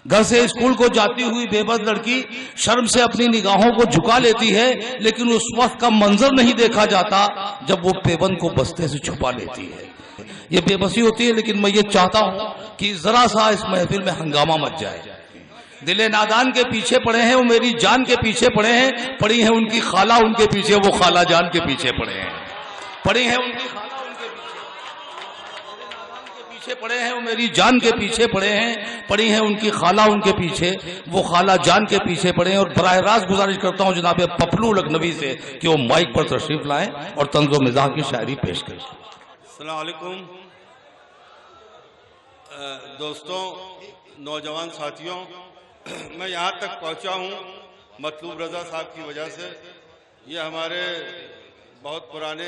घर से स्कूल को जाती हुई बेबस लड़की शर्म से अपनी निगाहों को झुका लेती है, लेकिन उस वक्त का मंजर नहीं देखा जाता जब वो पेबंद को बस्ते से छुपा लेती है। ये बेबसी होती है। लेकिन मैं ये चाहता हूं कि जरा सा इस महफिल में हंगामा मच जाए। दिले नादान के पीछे पड़े हैं, वो मेरी जान के पीछे पड़े हैं, पड़ी है उनकी खाला उनके पीछे, वो खाला जान के पीछे पड़े हैं, पड़ी है उनकी खाला उनके पीछे पड़े हैं, वो मेरी जान के पीछे पड़े हैं, पड़ी है उनकी खाला उनके पीछे, वो खाला जान के पीछे पड़े हैं। और बराह रास्त गुजारिश करता हूं जनाब पपलू लखनवी से कि वो माइक पर तशरीफ लाएं और तंज़ो मिज़ाह की शायरी पेश करें। अस्सलाम वालेकुम दोस्तों, नौजवान साथियों, मैं यहाँ तक पहुँचा हूँ मतलूब रज़ा साहब की वजह से। ये हमारे बहुत पुराने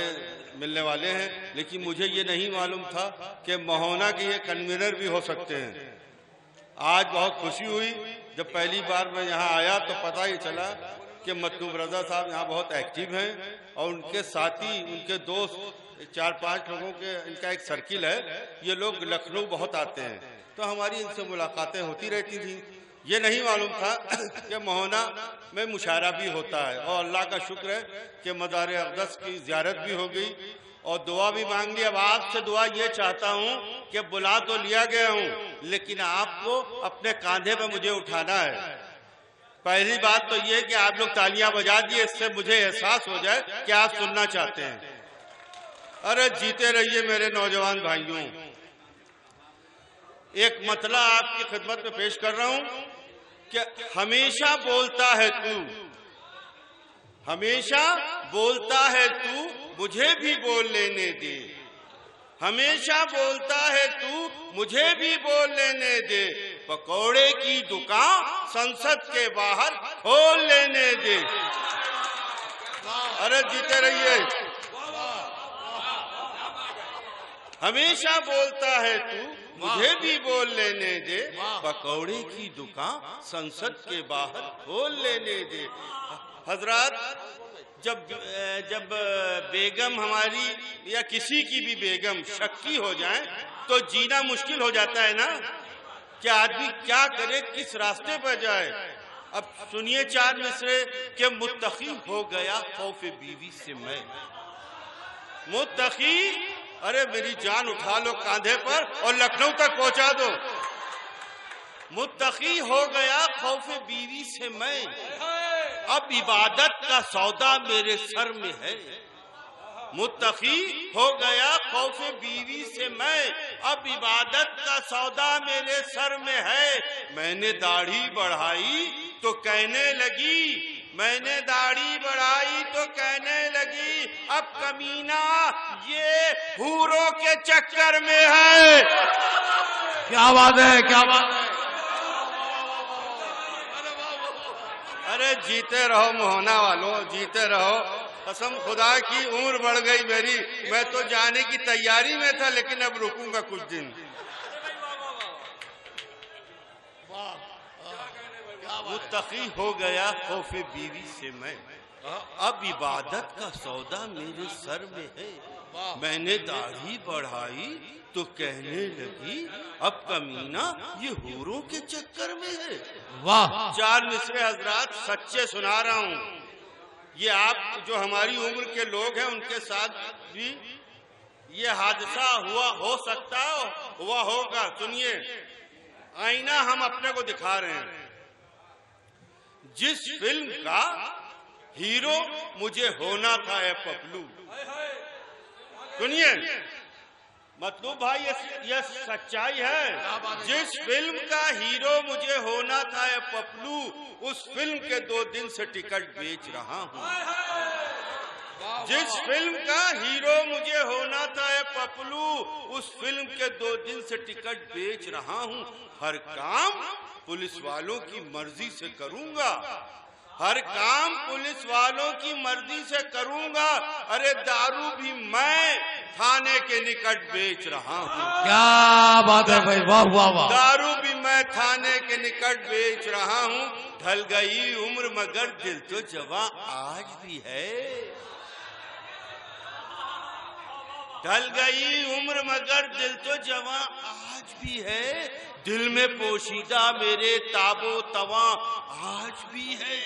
मिलने वाले हैं, लेकिन मुझे ये नहीं मालूम था कि महोना के ये कन्वीनर भी हो सकते हैं। आज बहुत खुशी हुई जब पहली बार मैं यहाँ आया तो पता ही चला कि मतलूब रज़ा साहब यहाँ बहुत एक्टिव हैं और उनके साथी, उनके दोस्त 4-5 लोगों के इनका एक सर्किल है। ये लोग लखनऊ बहुत आते हैं, तो हमारी इनसे मुलाकातें होती रहती थी। ये नहीं मालूम था कि महोना में मुशायरा भी होता है। और अल्लाह का शुक्र है कि मज़ार अक़दस की ज़ियारत भी हो गई और दुआ भी मांग ली। अब आपसे दुआ ये चाहता हूँ कि बुला तो लिया गया हूँ, लेकिन आपको अपने कांधे पर मुझे उठाना है। पहली बात तो ये कि आप लोग तालियां बजा दिए, इससे मुझे एहसास हो जाए कि आप सुनना चाहते हैं। अरे जीते रहिए मेरे नौजवान भाइयों। एक मतला आपकी खिदमत में पेश कर रहा हूं कि हमेशा बोलता है तू, हमेशा बोलता है तू, मुझे भी बोल लेने दे। हमेशा बोलता है तू, मुझे भी बोल लेने दे। पकौड़े की दुकान संसद के बाहर खोल लेने दे। अरे जीते रहिए। हमेशा बोलता है तू, मुझे भी बोल लेने दे। पकौड़े की दुकान संसद के बाहर खोल लेने दे। हजरात, जब बेगम हमारी या किसी की भी बेगम शक्की हो जाए तो जीना मुश्किल हो जाता है ना, कि आदमी क्या करे, किस रास्ते पर जाए। अब सुनिए 4 मिसरे के मुत्तकी हो गया खौफ बीवी से मैं। मुत्तकी, अरे मेरी जान उठा लो कांधे पर और लखनऊ तक पहुंचा दो। मुत्तकी हो गया खौफ बीवी से मैं, अब इबादत का सौदा मेरे सर में है। मुत्तकी हो गया खौफ बीवी से मैं, अब इबादत का सौदा मेरे सर में है। मैंने दाढ़ी बढ़ाई तो कहने लगी, मैंने दाढ़ी बढ़ाई तो कहने लगी, अब कमीना ये हूरों के चक्कर में है। क्या बात है, क्या बात है। अरे जीते रहो मोहना वालों, जीते रहो। कसम खुदा की उम्र बढ़ गई मेरी, मैं तो जाने की तैयारी में था, लेकिन अब रुकूंगा कुछ दिन। मुत्तकी हो गया खौफ बीवी से मैं, अब इबादत का सौदा मेरे सर में है। मैंने दाढ़ी बढ़ाई तो कहने लगी, अब कमीना ये हूरों के चक्कर में है। वाह। 4 मिसरे हजरात सच्चे सुना रहा हूँ। ये आप जो हमारी उम्र के लोग हैं उनके साथ भी ये हादसा हुआ हो सकता है, हुआ होगा। सुनिए, आईना हम अपने को दिखा रहे हैं। जिस फिल्म का हीरो मुझे होना था ए पपलू। सुनिए मतलूब भाई, ये सच्चाई है। जिस फिल्म का हीरो मुझे होना था ए पपलू, उस फिल्म के 2 दिन से टिकट बेच रहा हूँ। जिस फिल्म का हीरो मुझे होना था ए पपलू, उस फिल्म के 2 दिन से टिकट बेच रहा हूँ। हर काम पुलिस वालों की मर्जी से करूंगा, हर काम पुलिस वालों की मर्जी से करूंगा। अरे दारू भी मैं थाने के निकट बेच रहा हूँ। क्या बात है भाई, वाह वाह वाह। दारू भी मैं थाने के निकट बेच रहा हूँ। ढल गई उम्र मगर दिल तो जवां आज भी है। ढल गई उम्र मगर दिल तो जवां आज भी है, दिल में पोशीदा मेरे ताबो तवा आज भी है।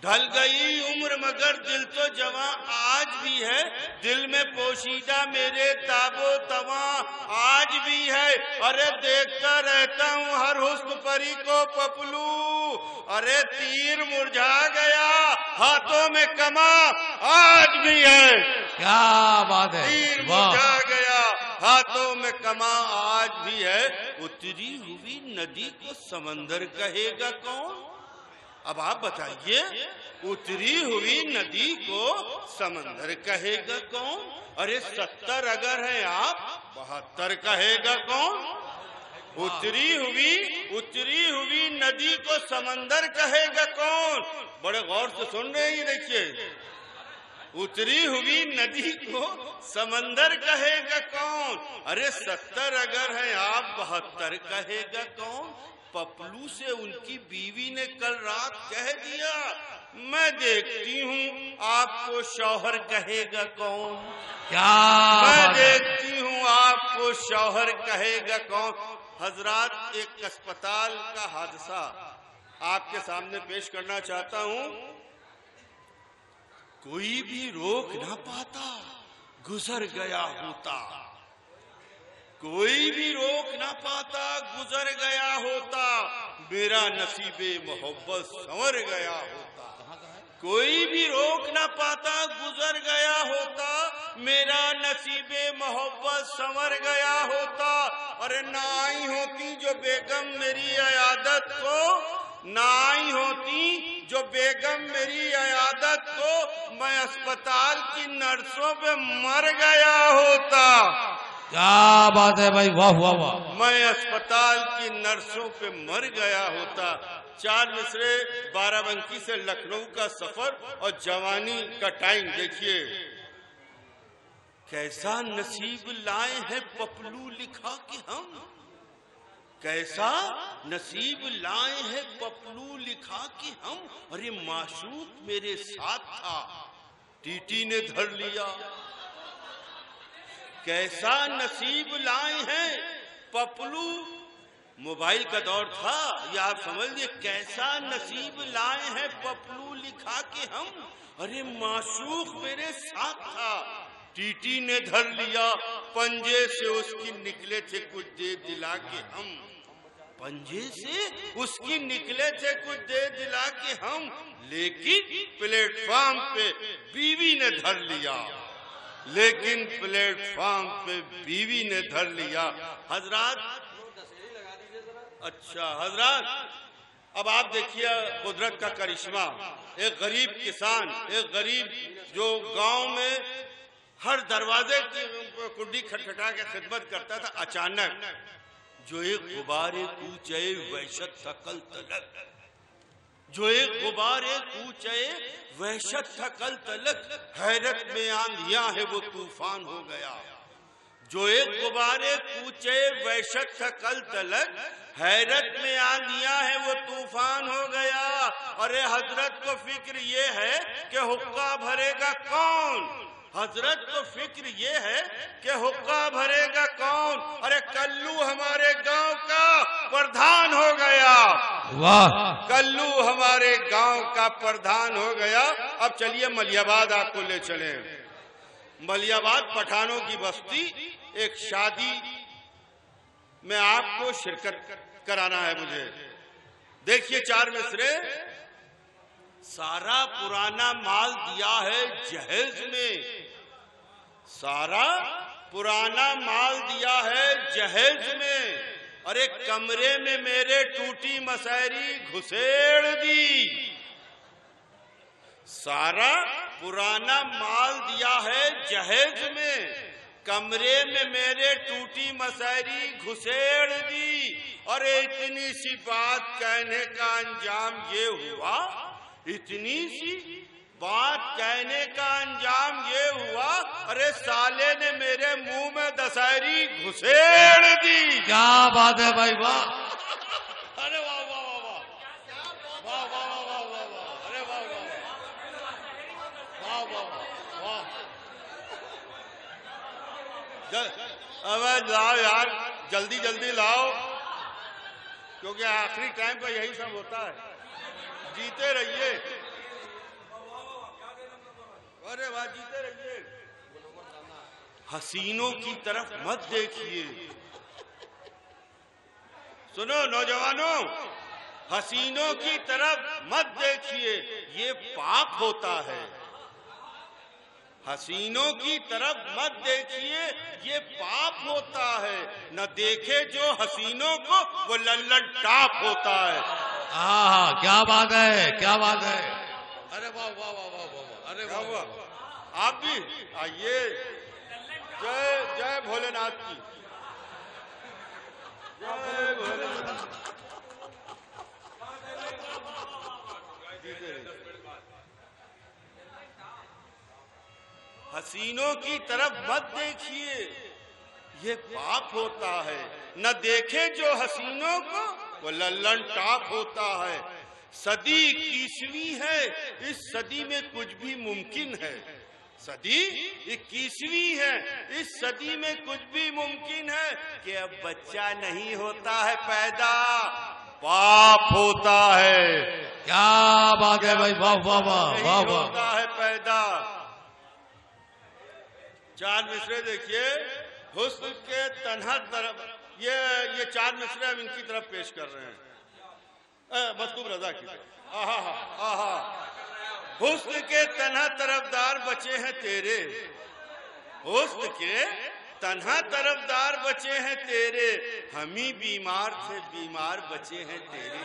ढल गई उम्र मगर दिल तो जवां आज भी है, दिल में पोशीदा मेरे ताबो तवा आज भी है। अरे देखता रहता हूँ हर हुस्न परी को पपलू, अरे तीर मुरझा गया हाथों में कमा आज भी है। क्या बात है, तीर वाह। मुरझा गया हाथों में कमा आज भी है। उतरी हुई नदी को समंदर कहेगा कौन? अब आप बताइए, उतरी हुई नदी को समंदर कहेगा कौन? अरे 70 अगर है आप 72 कहेगा कौन? उतरी हुई नदी को समंदर कहेगा कौन? बड़े गौर से सुन रहे हैं, देखिए, उतरी हुई नदी को समंदर कहेगा कौन? अरे 70 अगर है आप 72 कहेगा कौन? पपलू से उनकी बीवी ने कल रात कह दिया, मैं देखती हूँ आपको शौहर कहेगा कौन? क्या मैं बात है। देखती हूँ आपको शौहर कहेगा कौन? हजरात, एक अस्पताल का हादसा आपके सामने पेश करना चाहता हूँ। कोई भी रोक ना पाता गुजर गया होता, कोई भी रोक ना पाता गुजर गया होता, मेरा नसीबे मोहब्बत संवर गया होता। कोई भी रोक ना पाता गुजर गया होता, मेरा नसीबे मोहब्बत संवर गया होता। अरे ना आई होती जो बेगम मेरी अयादत को, ना आई होती जो बेगम मेरी अयादत को, मैं अस्पताल की नर्सों पे मर गया होता। क्या बात है भाई, वाह वाह वाह। मैं अस्पताल की नर्सों पे मर गया होता। 4 मिसरे बाराबंकी से लखनऊ का सफर और जवानी का टाइम देखिए। कैसा नसीब लाए हैं पपलू लिखा कि हम, कैसा नसीब लाए हैं पपलू लिखा कि हम। अरे माशूक मेरे साथ था टीटी ने धर लिया। कैसा नसीब लाए हैं पपलू, मोबाइल का दौर था, या आप समझ लीजिए, कैसा नसीब लाए हैं पपलू लिखा के हम। अरे माशूक मेरे साथ था टीटी ने धर लिया, पंजे से उसकी निकले थे कुछ दे दिला के हम। पंजे से उसकी निकले थे कुछ दे दिला के हम, लेकिन प्लेटफॉर्म पे बीवी ने धर लिया, लेकिन प्लेटफॉर्म पे बीवी ने धर लिया। हजरात, अच्छा हजरात, अब आप देखिए कुदरत का करिश्मा। एक गरीब किसान, एक गरीब जो गांव में हर दरवाजे की कुंडी खटखटा के खिदमत करता था, अचानक जो एक गुब्बारे कूचे वहशत थकल तलक, जो एक गुब्बारे कूचे वहशत थकल तलक, हैरत में आंधियां है वो तूफान हो गया। जो एक गुब्बारे कूचे वहशत थकल तलक, हैरत में आंधियां है वो तूफान हो गया। अरे हजरत को फिक्र ये है कि हुक्का भरेगा कौन, हजरत को फिक्र ये है कि हुक्का भरेगा कौन। अरे कल्लू हमारे गांव का प्रधान हो गया, वाह। कल्लू हमारे गांव का प्रधान हो गया। अब चलिए मलियाबाद आपको ले चले। मलियाबाद पठानों की बस्ती, एक शादी में आपको शिरकत कराना है मुझे। देखिए 4 मिसरे। सारा पुराना माल दिया है जहेज में, सारा पुराना माल दिया है जहेज में। अरे कमरे में मेरे टूटी मसैरी घुसेड़ दी। सारा पुराना माल दिया है जहेज में, कमरे में मेरे टूटी मसैरी घुसेड़ दी। अरे इतनी सी बात कहने का अंजाम ये हुआ, इतनी सी बात कहने का अंजाम ये हुआ, अरे साले ने मेरे मुंह में दशहरी घुसेड़ दी। क्या बात है भाई, वाह। अरे वाह वाह वाह वाह वाह वाह वाह वाह वाह, अरे वाह वाह वाह वाह वाह वाह। अब लाओ यार, जल्दी जल्दी लाओ, क्योंकि आखिरी टाइम पर यही सब होता है। जीते रहिए, अरे वाह, जीते रहिए। हसीनों की तरफ मत देखिए। सुनो नौजवानों, हसीनों की तरफ मत देखिए, ये पाप होता है। हसीनों की तरफ मत देखिए, ये पाप होता है। न देखे जो हसीनों को, वो लल्लन टाप होता है। हाँ, क्या बात है, क्या बात है। अरे वाह वाह वाह वाह वाह, अरे वाह वाह। आप भी आइए। जय जय भोलेनाथ की, जय भोलेनाथ। हसीनों की तरफ मत देखिए, ये पाप होता है। न देखे जो हसीनों को, वो लल्लन टाप होता है। सदी 21वीं है, इस सदी में कुछ भी मुमकिन है। सदी 21वीं है, इस सदी में कुछ भी मुमकिन है कि अब बच्चा नहीं होता है पैदा, पाप होता है। क्या बात है भाई, वाह वाह वाह वाह वाह। होता है पैदा। चार मिसरे देखिए, हुस्न के तन्हा तरफ, ये चार मिसरे हम इनकी तरफ पेश कर रहे हैं, मखदूम रजा की। आहा आहा, हुस्न के तन्हा तरफदार बचे हैं तेरे, हुस्न के तन्हा तरफदार बचे हैं तेरे, हम ही बीमार थे बीमार बचे हैं तेरे।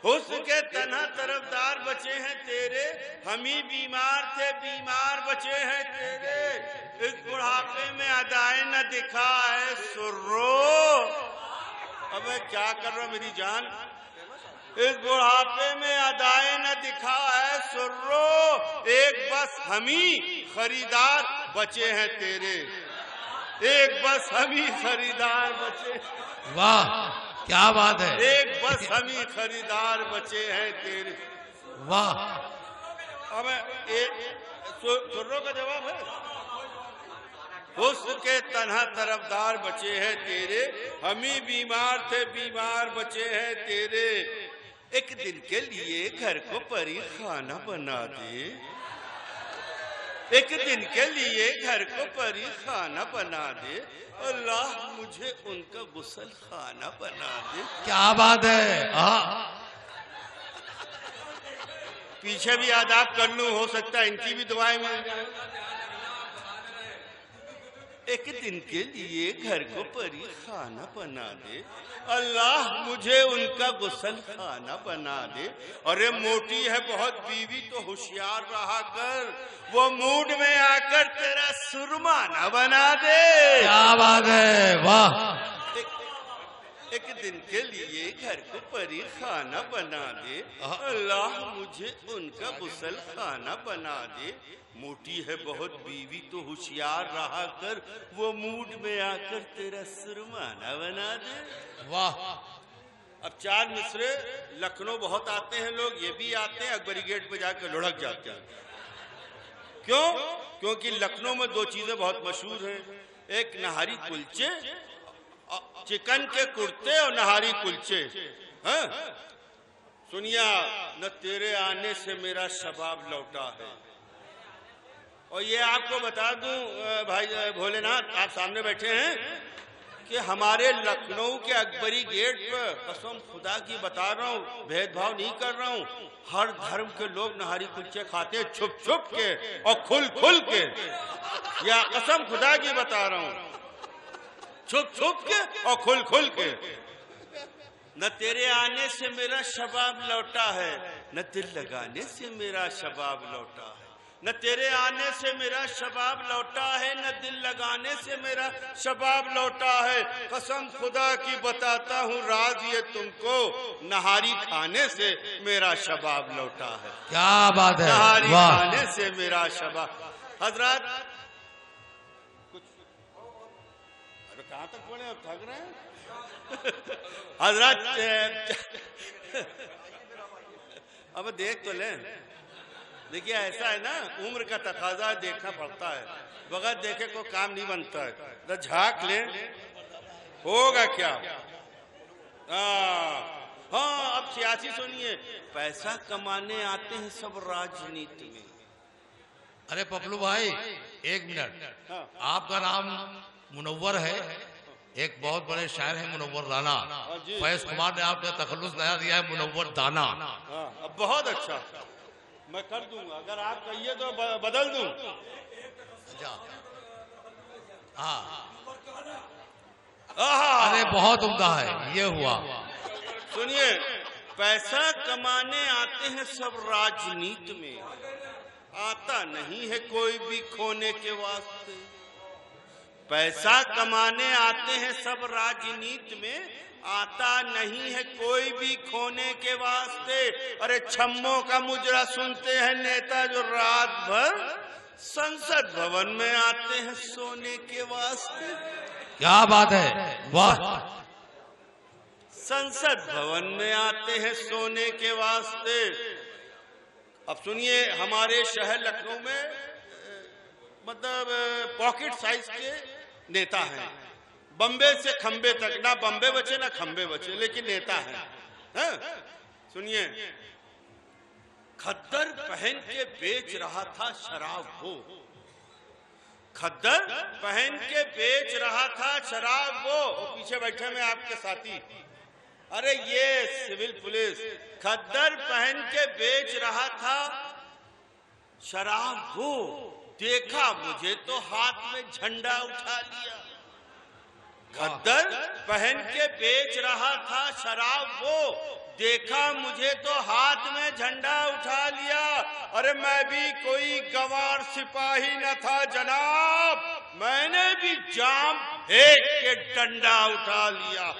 हुस्न के तन्हा तरफदार बचे हैं तेरे, हम ही बीमार थे बीमार बचे हैं तेरे। इस बुढ़ापे में अदाएं न दिखा है सुर्रो। अब मैं क्या कर रहा हूं मेरी जान, इस बुढ़ापे में अदाएं न दिखा है सुर्रो। एक बस हम ही खरीदार बचे हैं तेरे, एक बस हम ही खरीदार बचे। वाह, क्या बात है। एक बस हम ही खरीदार बचे हैं तेरे। वाह। अब सुर्रो का जवाब है, हुस्न के तन्हा तरफदार बचे हैं तेरे, हम ही बीमार थे बीमार बचे हैं तेरे। एक दिन के लिए घर को परी खाना बना दे, एक दिन के लिए घर को परी खाना बना दे, अल्लाह मुझे उनका गुसल खाना बना दे। क्या बात है। पीछे भी आदाब कर लूं, हो सकता है इनकी भी दुआएं मिल जाए। एक दिन के लिए घर को परी खाना बना दे, अल्लाह मुझे उनका गुसल खाना बना दे। अरे मोटी है बहुत बीवी तो होशियार रहा कर, वो मूड में आकर तेरा सुरमा न बना दे। क्या बात है, वाह। एक दिन के लिए घर को परी खाना बना दे, अल्लाह मुझे उनका गुसल खाना बना दे। मोटी है बहुत बीवी तो होशियार रहा कर, वो मूड में आकर तेरा सुरमाना बना दे। वाह। अब चार मिसरे लखनऊ बहुत आते हैं लोग, ये भी आते हैं, अकबरी गेट पे जाकर लुढ़क जाते हैं। क्यों? क्योंकि लखनऊ में दो चीजें बहुत मशहूर हैं, एक नहारी कुलचे, चिकन के कुर्ते और नहारी कुलचे। हाँ? सुनिया, न तेरे आने से मेरा शबाब लौटा है। और ये आपको बता दूं भाई भोलेनाथ, आप सामने बैठे हैं, कि हमारे लखनऊ के अकबरी गेट पर कसम खुदा की बता रहा हूँ, भेदभाव नहीं कर रहा हूँ, हर धर्म के लोग नहारी कुलचे खाते हैं, छुप छुप के और खुल खुल के। या कसम खुदा की बता रहा हूँ, छुप छुप के और खुल खुल के। न तेरे आने से मेरा शबाब लौटा है, न दिल लगाने से मेरा शबाब लौटा है। न तेरे आने से मेरा शबाब लौटा है, न दिल लगाने से मेरा शबाब लौटा है। कसम खुदा की बताता हूँ राज ये तुमको, नहारी खाने से मेरा शबाब लौटा है। क्या बात है, नहारी वाह। खाने से मेरा शबाब। हजरात कुछ अरे कहाँ तक पढ़े, अब थक रहे हैं हजरात। अब देख तो लें, देखिए ऐसा है ना, उम्र का तकाजा देखना पड़ता है, बगैर देखे कोई काम नहीं बनता है। तो झांक ले, होगा क्या? हाँ, अब सियासी सुनिए, पैसा कमाने आते हैं सब राजनीति में। अरे पपलू भाई, एक मिनट। आपका नाम मुनव्वर है, एक बहुत बड़े शायर हैं मुनव्वर राना। फैज कुमार ने आपने तखल्लुस नया दिया है मुनव्वर दाना। अब बहुत अच्छा, मैं कर दूंगा, अगर आप कहिए तो बदल दूं। हाँ, अरे बहुत उम्दा है, ये हुआ। सुनिए, पैसा कमाने आते हैं सब राजनीति में, आता नहीं है कोई भी खोने के वास्ते। पैसा कमाने आते हैं सब राजनीति में, आता नहीं है कोई भी खोने के वास्ते। अरे छम्मों का मुजरा सुनते हैं नेता जो रात भर संसद भवन में आते हैं सोने के वास्ते। क्या बात है, वाह। संसद भवन में आते हैं सोने के वास्ते। अब सुनिए, हमारे शहर लखनऊ में मतलब पॉकेट साइज के नेता हैं, बम्बे से खंबे तक, ना बम्बे बचे ना खंबे बचे, लेकिन नेता हैं। सुनिए, खद्दर पहन के बेच रहा था शराब वो, खद्दर पहन के बेच रहा था शराब वो। पीछे बैठे में आपके साथी, अरे ये सिविल पुलिस, खद्दर पहन के बेच रहा था शराब वो, देखा मुझे तो हाथ में झंडा उठा लिया। खद्दर पहन के बेच रहा था शराब वो, देखा मुझे तो हाथ में झंडा उठा लिया। अरे मैं भी कोई गंवार सिपाही न था जनाब, मैंने भी जाम फेंक के डंडा उठा लिया,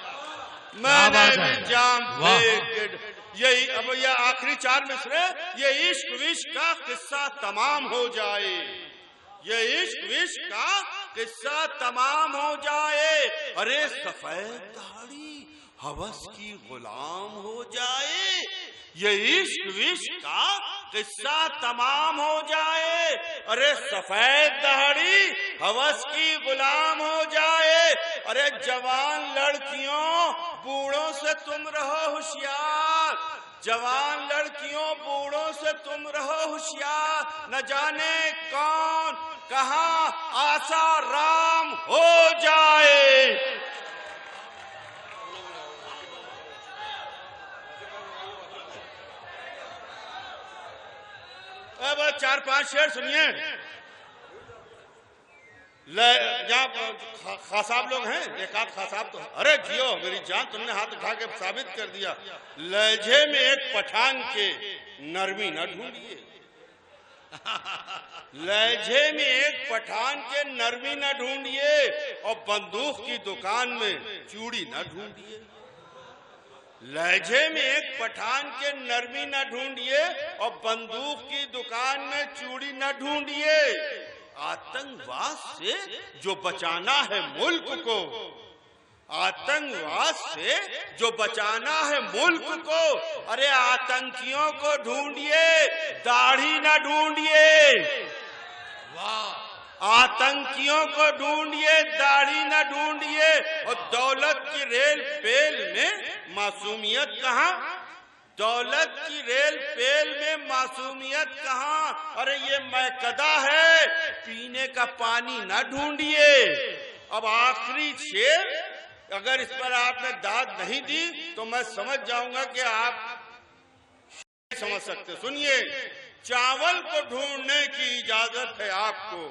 मैंने भी जाम फेंक के। यही अब यह आखिरी 4 मिसरे, ये इश्क विश्क का किस्सा तमाम हो जाए, ये इश्क विश्क का किस्सा तमाम हो जाए। अरे सफेद दाढ़ी हवस की गुलाम हो जाए, ये इश्क विश्क का किस्सा तमाम हो जाए। अरे सफेद दाढ़ी हवस की गुलाम हो जाए। अरे जवान लड़कियों बूढ़ों से तुम रहो होशियार, जवान लड़कियों बूढ़ों से तुम रहो होशियार, न जाने कौन कहाँ आसाराम हो जाए। अब 4-5 शेर सुनिए। यहाँ खासाब लोग हैं, एक आध खासाब तो, अरे जियो मेरी जान, तुमने हाथ उठा के साबित कर दिया। लहजे में एक पठान के नरमी न ढूंढिए, लहजे में एक पठान के नरमी न ढूंढिए, और बंदूक की दुकान में चूड़ी न ढूंढिए। लहजे में एक पठान के नरमी न ढूंढिए, और बंदूक की दुकान में चूड़ी न ढूंढिए। आतंकवाद से जो बचाना है मुल्क को, आतंकवाद से जो बचाना है मुल्क को, अरे आतंकियों को ढूंढिए, दाढ़ी न ढूंढिए। आतंकियों को ढूंढिए, दाढ़ी न ढूंढिए। और दौलत की रेल पेल में मासूमियत कहाँ, दौलत की रेल पेल में मासूमियत कहाँ। अरे ये मैकदा है, पीने का पानी न ढूंढिए। अब आखिरी शेर, अगर इस पर आपने दाद नहीं दी तो मैं समझ जाऊंगा कि आप समझ सकते। सुनिए, चावल को ढूंढने की इजाजत है आपको,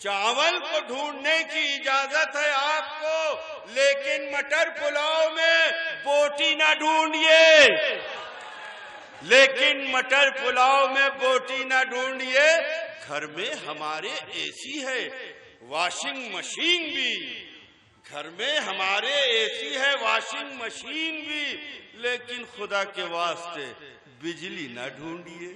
चावल को ढूंढने की इजाजत है आपको, लेकिन मटर पुलाव में बोटी ना ढूंढिए, लेकिन मटर पुलाव में बोटी ना ढूंढिए। घर में हमारे एसी है, वॉशिंग मशीन भी, घर में हमारे एसी है, वॉशिंग मशीन भी, लेकिन खुदा के वास्ते बिजली ना ढूंढिए।